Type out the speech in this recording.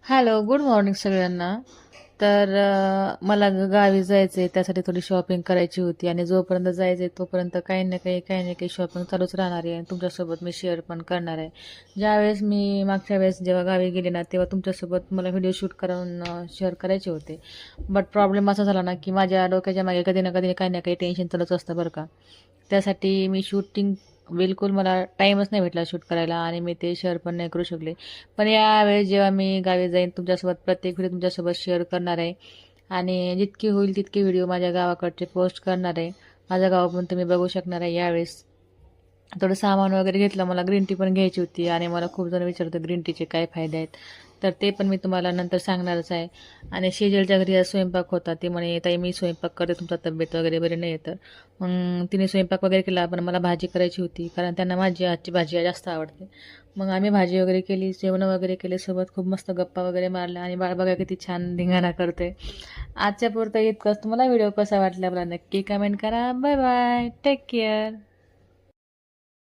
Hello, good morning सगळ्यांना. तर मला गावी जायचं आहे, त्यासाठी थोडी शॉपिंग करायची होती आणि जोपर्यंत जायचं आहे तोपर्यंत काही ना काही शॉपिंग चालूच राहणार आहे आणि तुमच्यासोबत मी शेअर पण करणार आहे. ज्यावेळेस मी मागच्या वेळेस जेव्हा गावी गेले ना, तेव्हा तुमच्यासोबत मला व्हिडिओ शूट करून शेअर करायचे होते. बट प्रॉब्लेम असा झाला ना, की माझ्या डोक्याच्या मागे कधी ना कधी काही ना काही टेन्शन चालूच असतं बरं का. त्यासाठी मी शूटिंग बिलकुल मला टाईमच नाही भेटला शूट करायला आणि मी ते शेअर पण नाही करू शकले. पण यावेळेस जेव्हा मी गावी जाईन तुमच्यासोबत प्रत्येक व्हिडिओ तुमच्यासोबत शेअर करणार आहे आणि जितकी होईल तितके व्हिडिओ माझ्या गावाकडचे पोस्ट करणार आहे. माझं गाव पण तुम्ही बघू शकणार आहे यावेळेस. थोडं सामान वगैरे घेतलं, मला ग्रीन टी पण घ्यायची होती आणि मला खूप जण विचारतं ग्रीन टीचे काय फायदे आहेत. तर ते पण मी तुम्हाला नंतर सांगणारच आहे. आणि शेजारच्या घरी आज स्वयंपाक होता, ते म्हणे ताई मी स्वयंपाक करते, तुमचा तब्येत वगैरे बरी नाही आहे तर. मग तिने स्वयंपाक वगैरे केला, पण मला भाजी करायची होती कारण त्यांना माझी हातची भाजी जास्त आवडते. मग आम्ही भाजी वगैरे केली, जेवणं वगैरे केले, सोबत खूप मस्त गप्पा वगैरे मारल्या आणि बाळ बघा किती छान धिंगाणा करते. आजच्या पुरतं इतकंच. तुम्हाला व्हिडिओ कसा वाटला मला नक्की कमेंट करा. Bye bye, take care.